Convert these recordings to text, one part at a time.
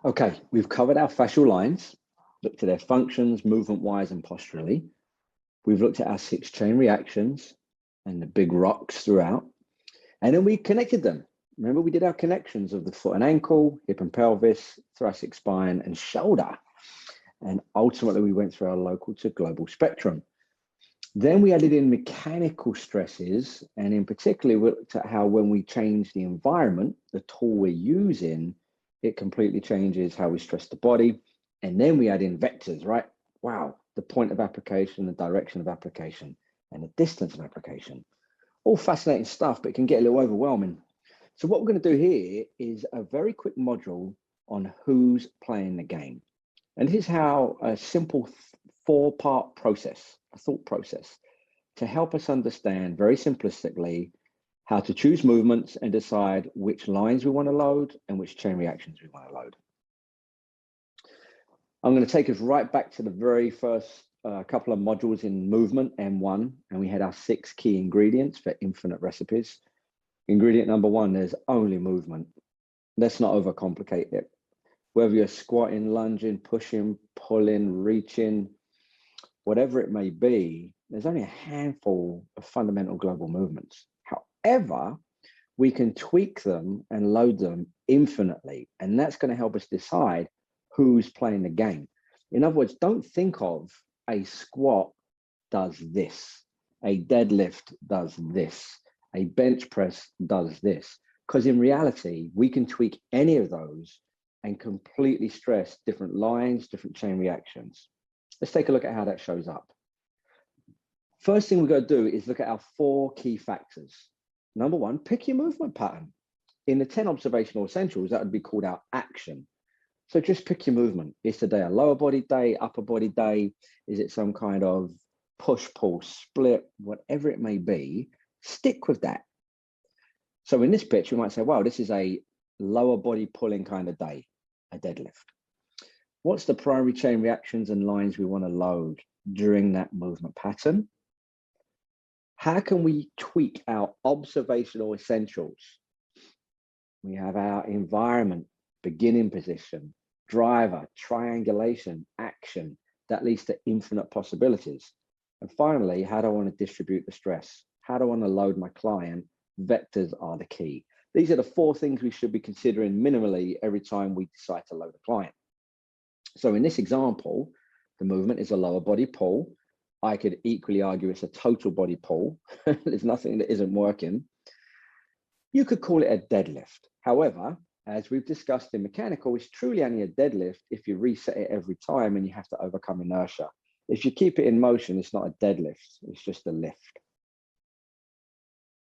Okay, we've covered our fascial lines, looked at their functions, movement-wise and posturally. We've looked at our 6 chain reactions and the big rocks throughout. And then we connected them. Remember, we did our connections of the foot and ankle, hip and pelvis, thoracic spine, and shoulder. And ultimately, we went through our local to global spectrum. Then we added in mechanical stresses. And in particular, we looked at how when we change the environment, the tool we're using, it completely changes how we stress the body. And then we add in vectors, right? Wow, the point of application, the direction of application, and the distance of application. All fascinating stuff, but it can get a little overwhelming. So what we're going to do here is a very quick module on who's playing the game. And this is how a simple 4-part process, a thought process, to help us understand very simplistically how to choose movements and decide which lines we want to load and which chain reactions we want to load. I'm going to take us right back to the very first couple of modules in movement, M1, and we had our 6 key ingredients for infinite recipes. Ingredient number 1, there's only movement. Let's not overcomplicate it. Whether you're squatting, lunging, pushing, pulling, reaching, whatever it may be, there's only a handful of fundamental global movements. However, we can tweak them and load them infinitely, and that's going to help us decide who's playing the game. In other words, don't think of a squat does this, a deadlift does this, a bench press does this, because in reality, we can tweak any of those and completely stress different lines, different chain reactions. Let's take a look at how that shows up. First thing we're going to do is look at our 4 key factors. Number 1, pick your movement pattern. In the 10 observational essentials, that would be called our action. So just pick your movement. Is today a lower body day, upper body day? Is it some kind of push, pull, split, whatever it may be? Stick with that. So in this pitch, we might say, wow, this is a lower body pulling kind of day, a deadlift. What's the primary chain reactions and lines we want to load during that movement pattern? How can we tweak our observational essentials? We have our environment, beginning position, driver, triangulation, action. That leads to infinite possibilities. And finally, how do I want to distribute the stress? How do I want to load my client? Vectors are the key. These are the 4 things we should be considering minimally every time we decide to load a client. So in this example, the movement is a lower body pull. I could equally argue it's a total body pull. There's nothing that isn't working. You could call it a deadlift. However, as we've discussed in mechanical, it's truly only a deadlift if you reset it every time and you have to overcome inertia. If you keep it in motion, it's not a deadlift, it's just a lift.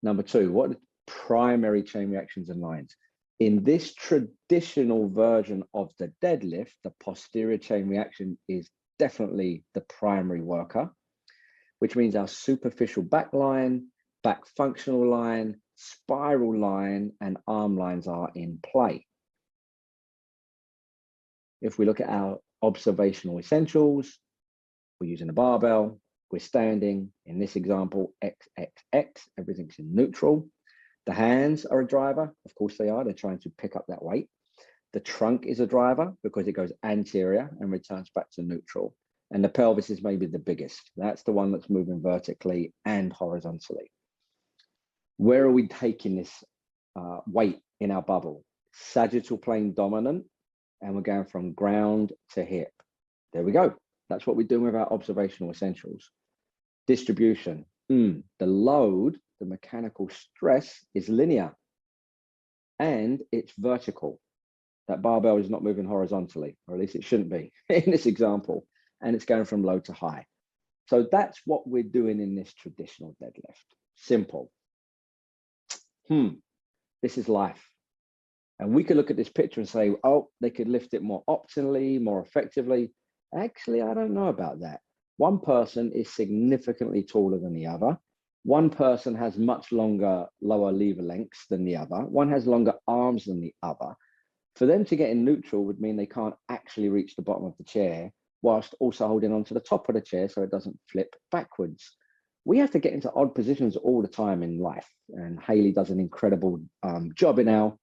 Number 2, what are the primary chain reactions and lines? In this traditional version of the deadlift, the posterior chain reaction is definitely the primary worker, which means our superficial back line, back functional line, spiral line, and arm lines are in play. If we look at our observational essentials, we're using a barbell, we're standing, in this example, X, X, X, everything's in neutral. The hands are a driver, of course they are, they're trying to pick up that weight. The trunk is a driver because it goes anterior and returns back to neutral. And the pelvis is maybe the biggest. That's the one that's moving vertically and horizontally. Where are we taking this weight in our bubble? Sagittal plane dominant, and we're going from ground to hip. There we go. That's what we're doing with our observational essentials. Distribution. The load, the mechanical stress is linear and it's vertical. That barbell is not moving horizontally, or at least it shouldn't be in this example, and it's going from low to high. So that's what we're doing in this traditional deadlift. Simple. This is life. And we could look at this picture and say, oh, they could lift it more optimally, more effectively. Actually, I don't know about that. One person is significantly taller than the other. One person has much longer lower lever lengths than the other. One has longer arms than the other. For them to get in neutral would mean they can't actually reach the bottom of the chair whilst also holding onto the top of the chair so it doesn't flip backwards. We have to get into odd positions all the time in life. And Haley does an incredible job in our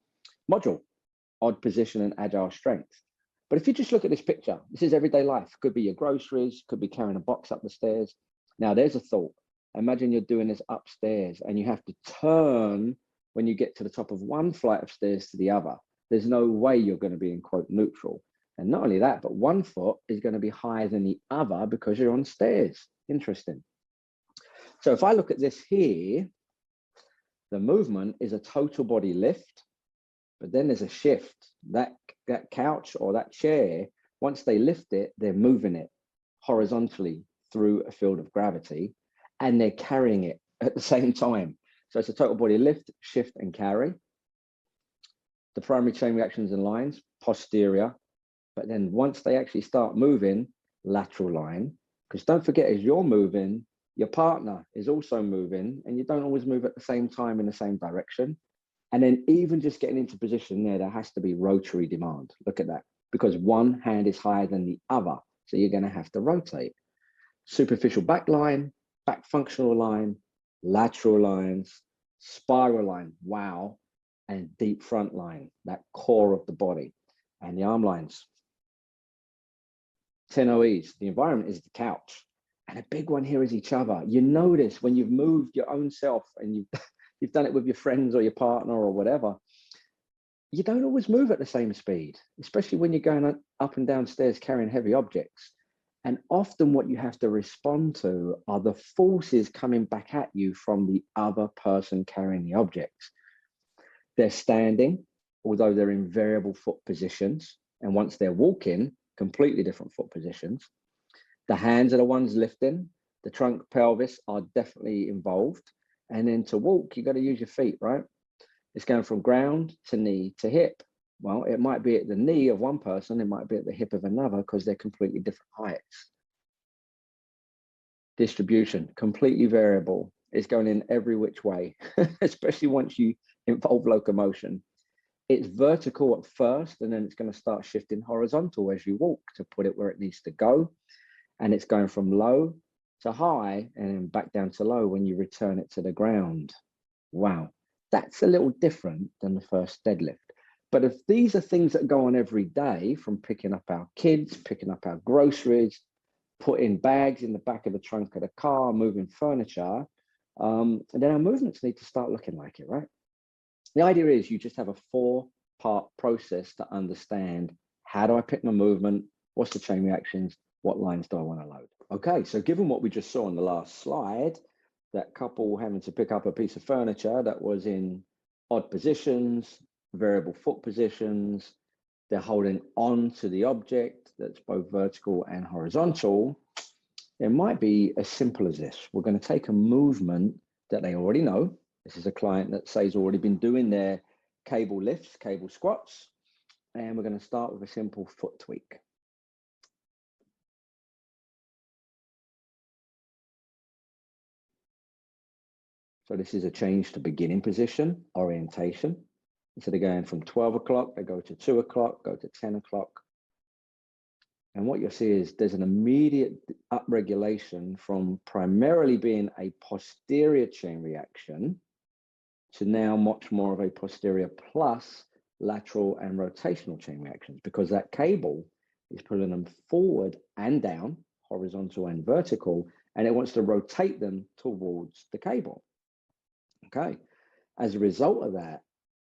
module, odd position and agile strength. But if you just look at this picture, this is everyday life. Could be your groceries, could be carrying a box up the stairs. Now there's a thought. Imagine you're doing this upstairs and you have to turn when you get to the top of one flight of stairs to the other. There's no way you're going to be in quote neutral. And not only that, but one foot is going to be higher than the other because you're on stairs. Interesting. So if I look at this here, the movement is a total body lift, but then there's a shift. That couch or that chair, once they lift it, they're moving it horizontally through a field of gravity, and they're carrying it at the same time. So it's a total body lift, shift, and carry. The primary chain reactions and lines, posterior, but then once they actually start moving, lateral line, because don't forget, as you're moving, your partner is also moving, and you don't always move at the same time in the same direction. And then even just getting into position there has to be rotary demand. Look at that, because one hand is higher than the other. So you're going to have to rotate. Superficial back line, back functional line, lateral lines, spiral line, wow, and deep front line, that core of the body, and the arm lines. 10 OEs, the environment is the couch. And a big one here is each other. You notice when you've moved your own self and you've done it with your friends or your partner or whatever, you don't always move at the same speed, especially when you're going up and down stairs carrying heavy objects. And often what you have to respond to are the forces coming back at you from the other person carrying the objects. They're standing, although they're in variable foot positions. And once they're walking, completely different foot positions. The hands are the ones lifting. The trunk, pelvis are definitely involved. And then to walk, you got to use your feet, right? It's going from ground to knee to hip. Well, it might be at the knee of one person, it might be at the hip of another, because they're completely different heights. Distribution, completely variable. It's going in every which way, especially once you involve locomotion. It's vertical at first, and then it's going to start shifting horizontal as you walk to put it where it needs to go. And it's going from low to high and then back down to low when you return it to the ground. Wow, that's a little different than the first deadlift. But if these are things that go on every day, from picking up our kids, picking up our groceries, putting bags in the back of the trunk of the car, moving furniture, then our movements need to start looking like it, right? The idea is you just have a 4-part process to understand, how do I pick my movement? What's the chain reactions? What lines do I want to load? Okay, so given what we just saw on the last slide, that couple having to pick up a piece of furniture that was in odd positions, variable foot positions, they're holding on to the object that's both vertical and horizontal, it might be as simple as this. We're going to take a movement that they already know. This is a client that says already been doing their cable lifts, cable squats, and we're going to start with a simple foot tweak. So this is a change to beginning position, orientation. Instead of going from 12 o'clock, they go to 2 o'clock, go to 10 o'clock. And what you'll see is there's an immediate upregulation from primarily being a posterior chain reaction to now much more of a posterior plus lateral and rotational chain reactions, because that cable is pulling them forward and down, horizontal and vertical, and it wants to rotate them towards the cable. Okay, as a result of that,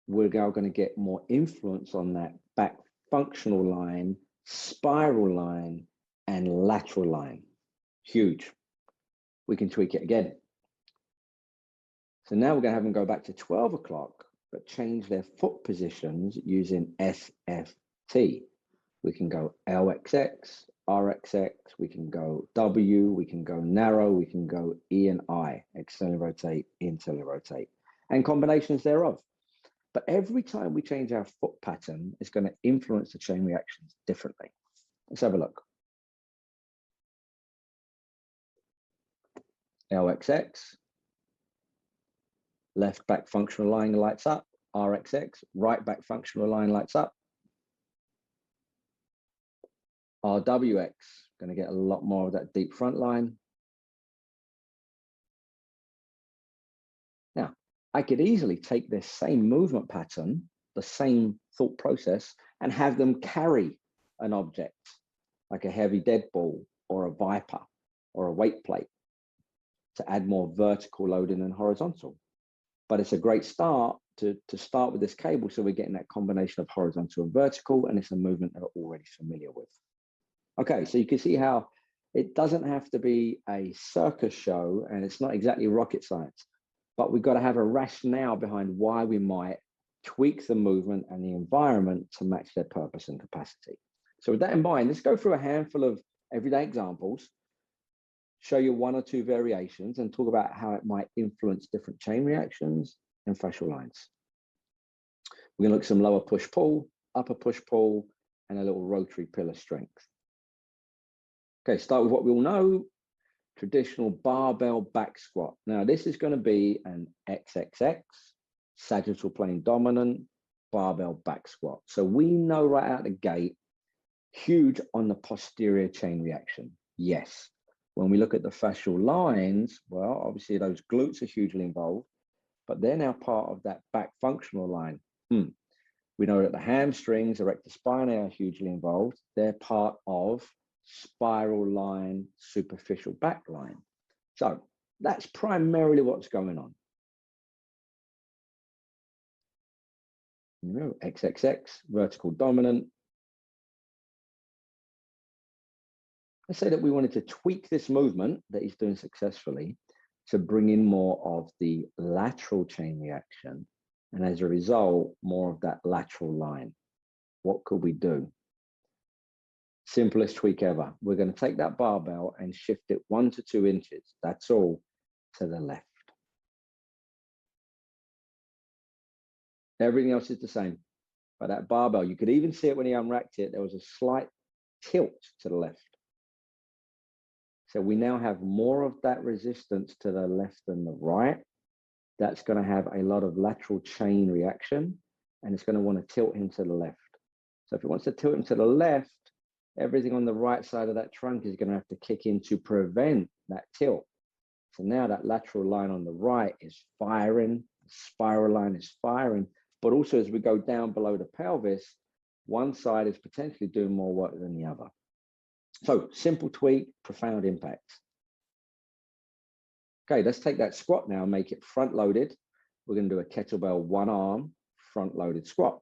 we're now going to get more influence on that back functional line, spiral line, and lateral line. Huge. We can tweak it again. So now we're going to have them go back to 12 o'clock, but change their foot positions using SFT. We can go LXX, RXX, we can go W, we can go narrow, we can go E and I, externally rotate, internally rotate, and combinations thereof. But every time we change our foot pattern, it's going to influence the chain reactions differently. Let's have a look. LXX, left back functional line lights up. RXX, right back functional line lights up. RWX, going to get a lot more of that deep front line. Now, I could easily take this same movement pattern, the same thought process, and have them carry an object, like a heavy dead ball or a viper or a weight plate, to add more vertical loading than horizontal. But it's a great start to start with this cable, so we're getting that combination of horizontal and vertical, and it's a movement that we're already familiar with. Okay, so you can see how it doesn't have to be a circus show, and it's not exactly rocket science, but we've got to have a rationale behind why we might tweak the movement and the environment to match their purpose and capacity. So with that in mind, let's go through a handful of everyday examples, show you one or two variations, and talk about how it might influence different chain reactions and fascial lines. We're going to look at some lower push-pull, upper push-pull, and a little rotary pillar strength. Okay, start with what we all know, traditional barbell back squat. Now, this is going to be an XXX, sagittal plane dominant, barbell back squat. So we know right out the gate, huge on the posterior chain reaction. Yes. When we look at the fascial lines, well, obviously those glutes are hugely involved, but they're now part of that back functional line. We know that the hamstrings, erector spinae, are hugely involved. They're part of spiral line, superficial back line. So that's primarily what's going on. XXX, vertical dominant. Let's say that we wanted to tweak this movement that he's doing successfully to bring in more of the lateral chain reaction, and as a result, more of that lateral line. What could we do? Simplest tweak ever. We're going to take that barbell and shift it 1 to 2 inches. That's all, to the left. Everything else is the same. But that barbell, you could even see it when he unracked it, there was a slight tilt to the left. So we now have more of that resistance to the left than the right. That's going to have a lot of lateral chain reaction, and it's going to want to tilt him to the left. So if it wants to tilt him to the left, everything on the right side of that trunk is going to have to kick in to prevent that tilt. So now that lateral line on the right is firing, the spiral line is firing, but also as we go down below the pelvis, one side is potentially doing more work than the other. So simple tweak, profound impact. Okay, let's take that squat now and make it front loaded. We're going to do a kettlebell one arm front loaded squat.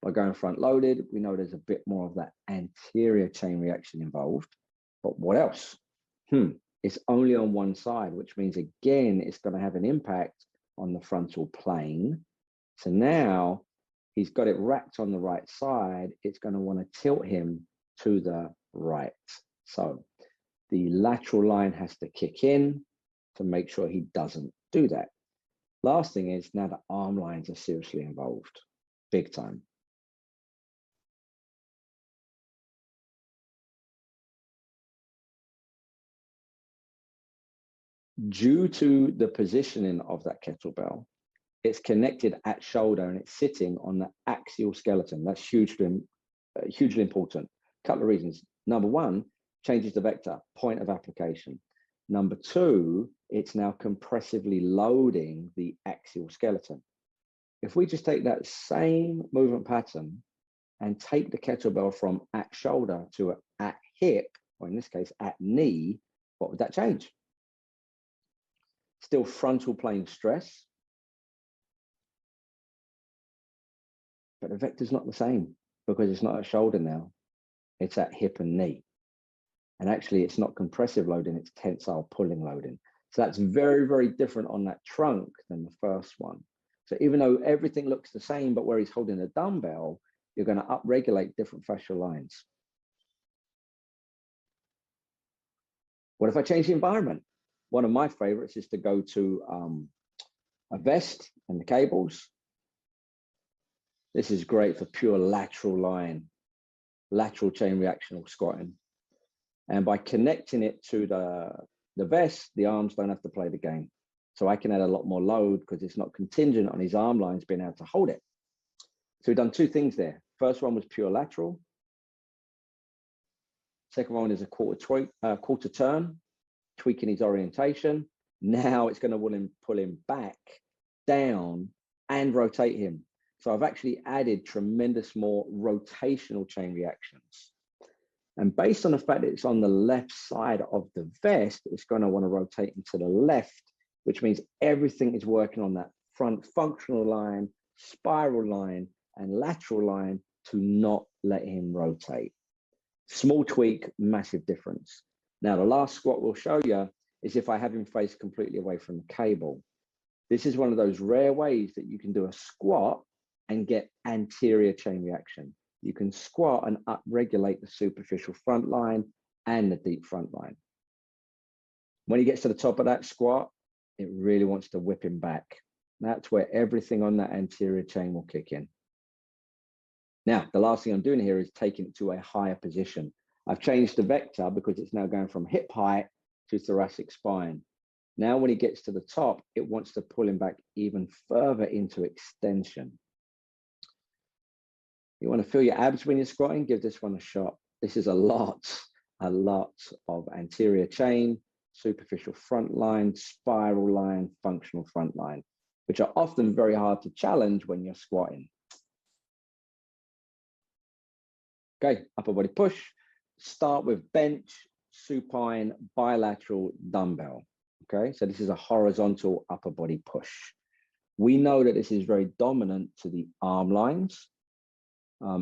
By going front loaded, we know there's a bit more of that anterior chain reaction involved. But what else? It's only on one side, which means again, it's going to have an impact on the frontal plane. So now he's got it racked on the right side. It's going to want to tilt him to the right. So the lateral line has to kick in to make sure he doesn't do that. Last thing is now the arm lines are seriously involved, big time. Due to the positioning of that kettlebell, it's connected at shoulder and it's sitting on the axial skeleton. That's hugely important. A couple of reasons. Number one, changes the vector, point of application. Number two, it's now compressively loading the axial skeleton. If we just take that same movement pattern and take the kettlebell from at shoulder to at hip, or in this case, at knee, what would that change? Still frontal plane stress, but the vector's not the same because it's not at shoulder now, it's at hip and knee. And actually it's not compressive loading, it's tensile pulling loading. So that's very, very different on that trunk than the first one. So even though everything looks the same, but where he's holding the dumbbell, you're going to upregulate different fascial lines. What if I change the environment? One of my favorites is to go to a vest and the cables. This is great for pure lateral line, lateral chain reactional squatting. And by connecting it to the vest, the arms don't have to play the game. So I can add a lot more load because it's not contingent on his arm lines being able to hold it. So we've done two things there. First one was pure lateral. Second one is a quarter turn, tweaking his orientation. Now it's going to pull him back, down, and rotate him. So I've actually added tremendous more rotational chain reactions. And based on the fact that it's on the left side of the vest, it's going to want to rotate into the left, which means everything is working on that front functional line, spiral line, and lateral line to not let him rotate. Small tweak, massive difference. Now, the last squat we'll show you is if I have him face completely away from the cable. This is one of those rare ways that you can do a squat and get anterior chain reaction. You can squat and upregulate the superficial front line and the deep front line. When he gets to the top of that squat, it really wants to whip him back. That's where everything on that anterior chain will kick in. Now, the last thing I'm doing here is taking it to a higher position. I've changed the vector because it's now going from hip height to thoracic spine. Now, when he gets to the top, it wants to pull him back even further into extension. You want to feel your abs when you're squatting? Give this one a shot. This is a lot of anterior chain, superficial front line, spiral line, functional front line, which are often very hard to challenge when you're squatting. Okay, upper body push. Start with bench, supine, bilateral dumbbell. Okay, so this is a horizontal upper body push. We know that this is very dominant to the arm lines.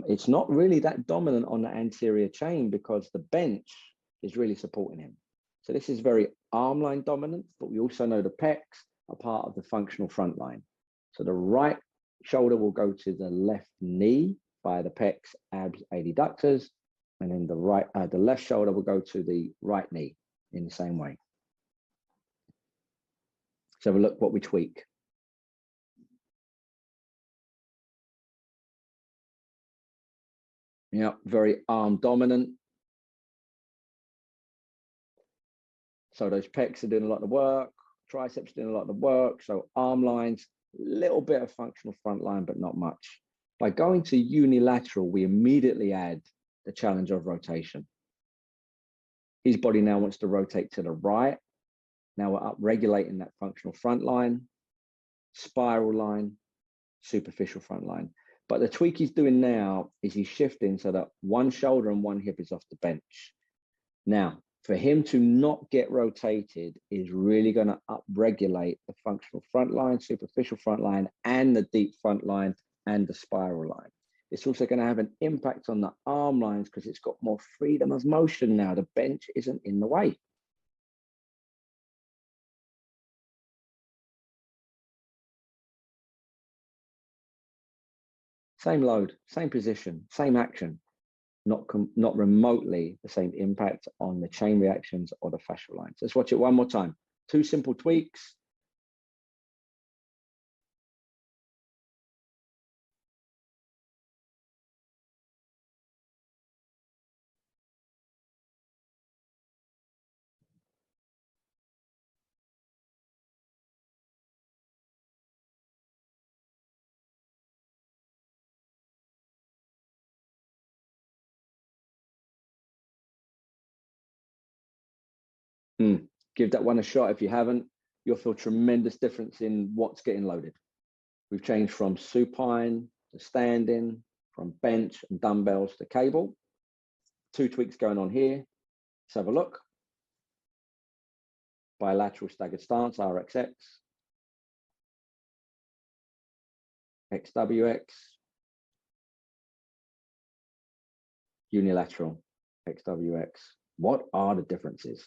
It's not really that dominant on the anterior chain because the bench is really supporting him. So this is very arm line dominant, but we also know the pecs are part of the functional front line. So the right shoulder will go to the left knee via the pecs, abs, adductors, and then the left shoulder will go to the right knee in the same way. So have a look what we tweak. Yeah, very arm dominant. So those pecs are doing a lot of work, triceps doing a lot of the work. So arm lines, little bit of functional front line, but not much. By going to unilateral, we immediately add the challenge of rotation. His body now wants to rotate to the right. Now we're up regulating that functional front line, spiral line, superficial front line. But the tweak he's doing now is he's shifting so that one shoulder and one hip is off the bench. Now, for him to not get rotated is really going to upregulate the functional front line, superficial front line, and the deep front line and the spiral line. It's also going to have an impact on the arm lines because it's got more freedom of motion now. The bench isn't in the way. Same load, same position, same action, not remotely the same impact on the chain reactions or the fascial lines. Let's watch it one more time. 2 simple tweaks. Give that one a shot. If you haven't, you'll feel tremendous difference in what's getting loaded. We've changed from supine to standing, from bench and dumbbells to cable. 2 tweaks going on here. Let's have a look. Bilateral staggered stance, RXX. XWX. Unilateral, XWX. What are the differences?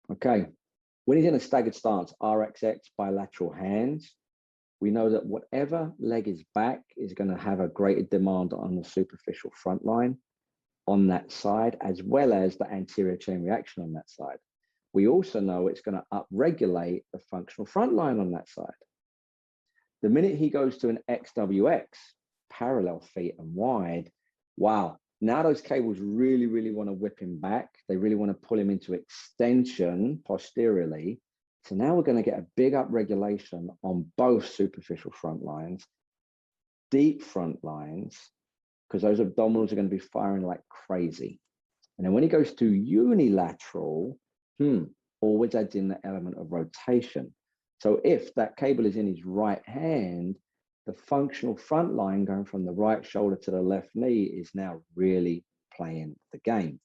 Okay, when he's in a staggered stance, RXX, bilateral hands, we know that whatever leg is back is going to have a greater demand on the superficial front line on that side, as well as the anterior chain reaction on that side. We also know it's going to upregulate the functional front line on that side. The minute he goes to an XWX, parallel feet and wide, wow, now those cables really want to whip him back. They really want to pull him into extension posteriorly. So now we're going to get a big upregulation on both superficial front lines, deep front lines, because those abdominals are going to be firing like crazy. And then when he goes to unilateral, always adds in the element of rotation. So if that cable is in his right hand, the functional front line going from the right shoulder to the left knee is now really playing the game,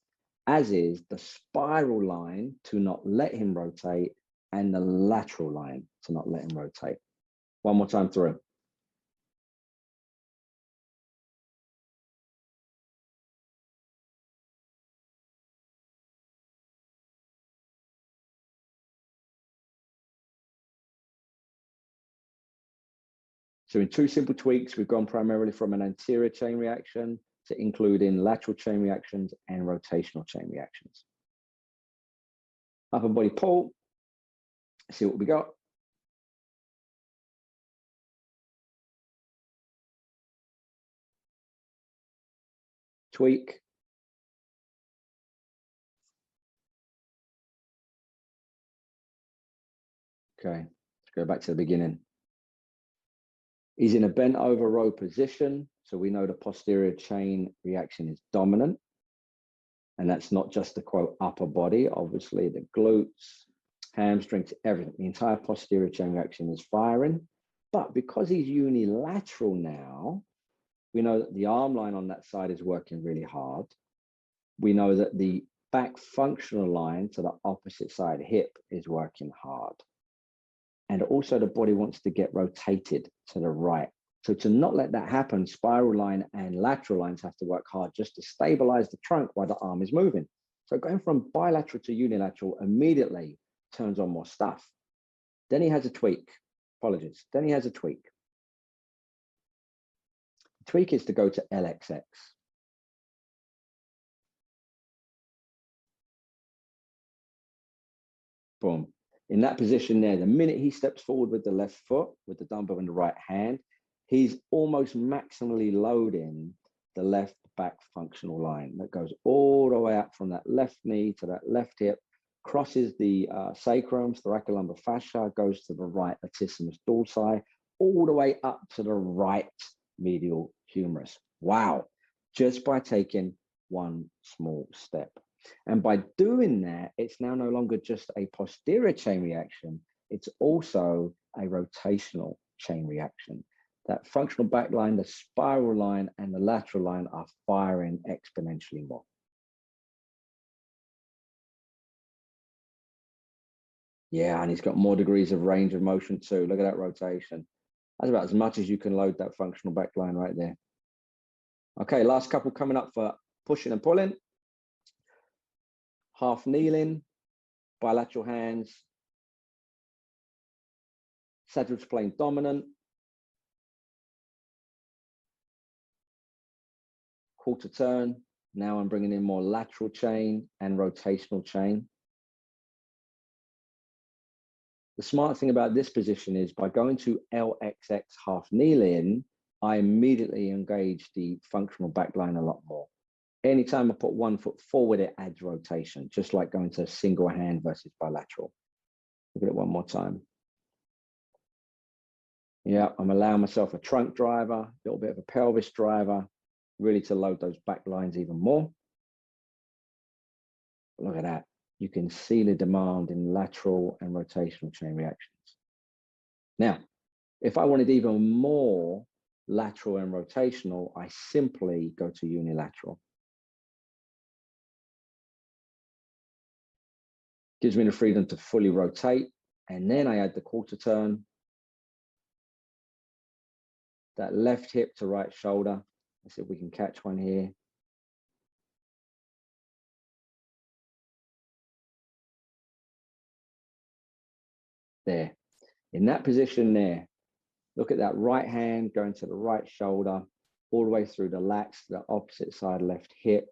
as is the spiral line to not let him rotate and the lateral line to not let him rotate. One more time through. So in two simple tweaks, we've gone primarily from an anterior chain reaction to including lateral chain reactions and rotational chain reactions. Upper body pull, see what we got. Tweak. Okay, let's go back to the beginning. He's in a bent over row position, so we know the posterior chain reaction is dominant. And that's not just the quote upper body, obviously the glutes, hamstrings, everything. The entire posterior chain reaction is firing. But because he's unilateral now, we know that the arm line on that side is working really hard. We know that the back functional line to the opposite side hip is working hard. And also the body wants to get rotated to the right. So to not let that happen, spiral line and lateral lines have to work hard just to stabilize the trunk while the arm is moving. So going from bilateral to unilateral immediately turns on more stuff. Then he has a tweak. Apologies. Then he has a tweak. The tweak is to go to LXX. Boom. In that position there, the minute he steps forward with the left foot, with the dumbbell in the right hand, he's almost maximally loading the left back functional line that goes all the way up from that left knee to that left hip, crosses the sacrum, thoracolumbar fascia, goes to the right latissimus dorsi, all the way up to the right medial humerus. Wow, just by taking one small step. And by doing that, it's now no longer just a posterior chain reaction, it's also a rotational chain reaction. That functional back line, the spiral line, and the lateral line are firing exponentially more. Yeah, and he's got more degrees of range of motion too. Look at that rotation. That's about as much as you can load that functional back line right there. Okay, last couple coming up for pushing and pulling. Half kneeling, bilateral hands, sagittal plane dominant, quarter turn. Now I'm bringing in more lateral chain and rotational chain. The smart thing about this position is by going to LXX half kneeling, I immediately engage the functional back line a lot more. Anytime I put one foot forward, it adds rotation, just like going to single hand versus bilateral. Look at it one more time. Yeah, I'm allowing myself a trunk driver, a little bit of a pelvis driver, really to load those back lines even more. Look at that. You can see the demand in lateral and rotational chain reactions. Now, if I wanted even more lateral and rotational, I simply go to unilateral. Gives me the freedom to fully rotate, and then I add the quarter turn. That left hip to right shoulder. Let's see if we can catch one here. There. In that position there, look at that right hand going to the right shoulder, all the way through the lats to the opposite side left hip,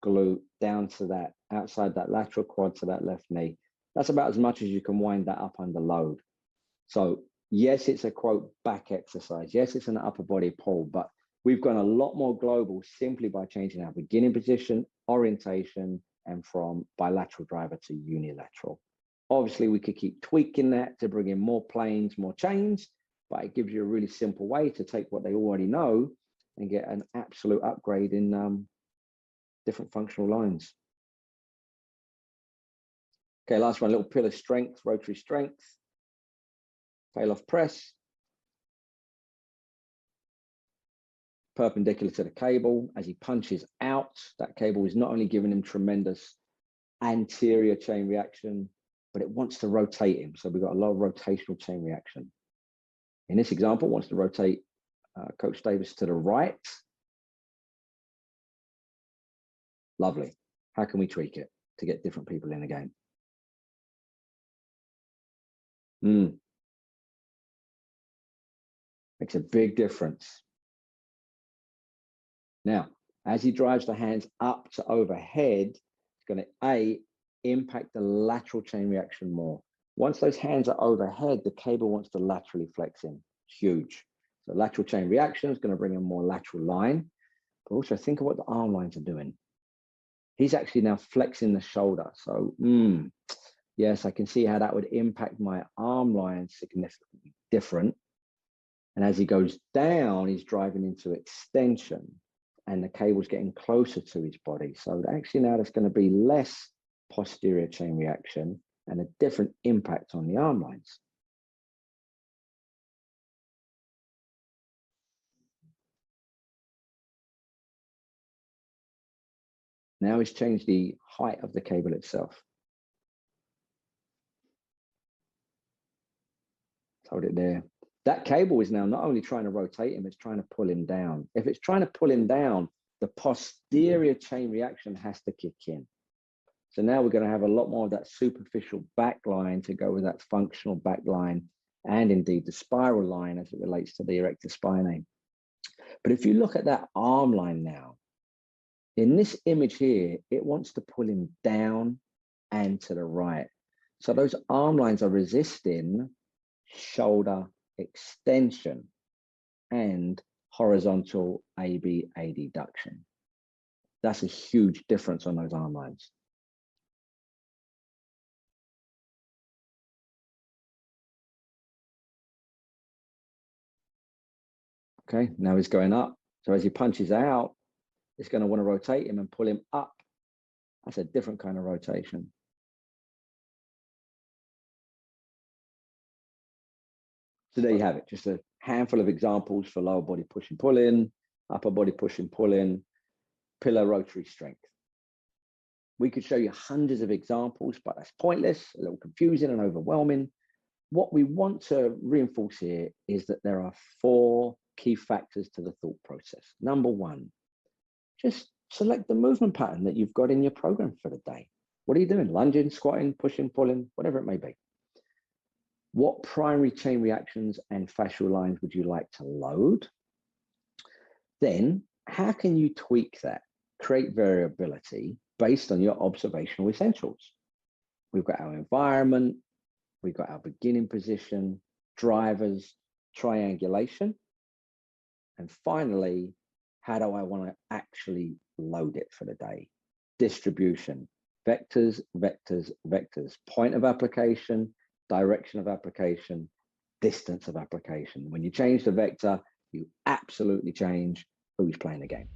glute, down to that outside that lateral quad to that left knee. That's about as much as you can wind that up under load. So yes, it's a quote back exercise. Yes, it's an upper body pull, but we've gone a lot more global simply by changing our beginning position, orientation, and from bilateral driver to unilateral. Obviously, we could keep tweaking that to bring in more planes, more chains, but it gives you a really simple way to take what they already know and get an absolute upgrade in different functional lines. Okay, last one, little pillar strength, rotary strength. Tail off press. Perpendicular to the cable. As he punches out, that cable is not only giving him tremendous anterior chain reaction, but it wants to rotate him. So we've got a lot of rotational chain reaction. In this example, it wants to rotate Coach Davis to the right. Lovely. How can we tweak it to get different people in the game? Makes a big difference. Now, as he drives the hands up to overhead, it's going to impact the lateral chain reaction more. Once those hands are overhead, the cable wants to laterally flex in. It's huge. So lateral chain reaction is going to bring in more lateral line, but also think of what the arm lines are doing. He's actually now flexing the shoulder. So yes, I can see how that would impact my arm line significantly different. And as he goes down, he's driving into extension and the cable's getting closer to his body. So actually now there's going to be less posterior chain reaction and a different impact on the arm lines. Now he's changed the height of the cable itself. Hold it there. That cable is now not only trying to rotate him, it's trying to pull him down. If it's trying to pull him down, the posterior chain reaction has to kick in. So now we're going to have a lot more of that superficial back line to go with that functional back line and indeed the spiral line as it relates to the erector spinae. But if you look at that arm line now, in this image here, it wants to pull him down and to the right. So those arm lines are resisting shoulder extension and horizontal AB adduction. That's a huge difference on those arm lines. Okay, now he's going up. So as he punches out, it's going to want to rotate him and pull him up. That's a different kind of rotation. So there you have it, just a handful of examples for lower body push and pull in, upper body push and pull in, pillar rotary strength. We could show you hundreds of examples, but that's pointless, a little confusing and overwhelming. What we want to reinforce here is that there are 4 key factors to the thought process. Number 1, just select the movement pattern that you've got in your program for the day. What are you doing? Lunging, squatting, pushing, pulling, whatever it may be. What primary chain reactions and fascial lines would you like to load? Then, how can you tweak that? Create variability based on your observational essentials. We've got our environment, we've got our beginning position, drivers, triangulation, and finally, how do I want to actually load it for the day? Distribution, vectors, vectors, vectors, point of application, direction of application, distance of application. When you change the vector, you absolutely change who's playing the game.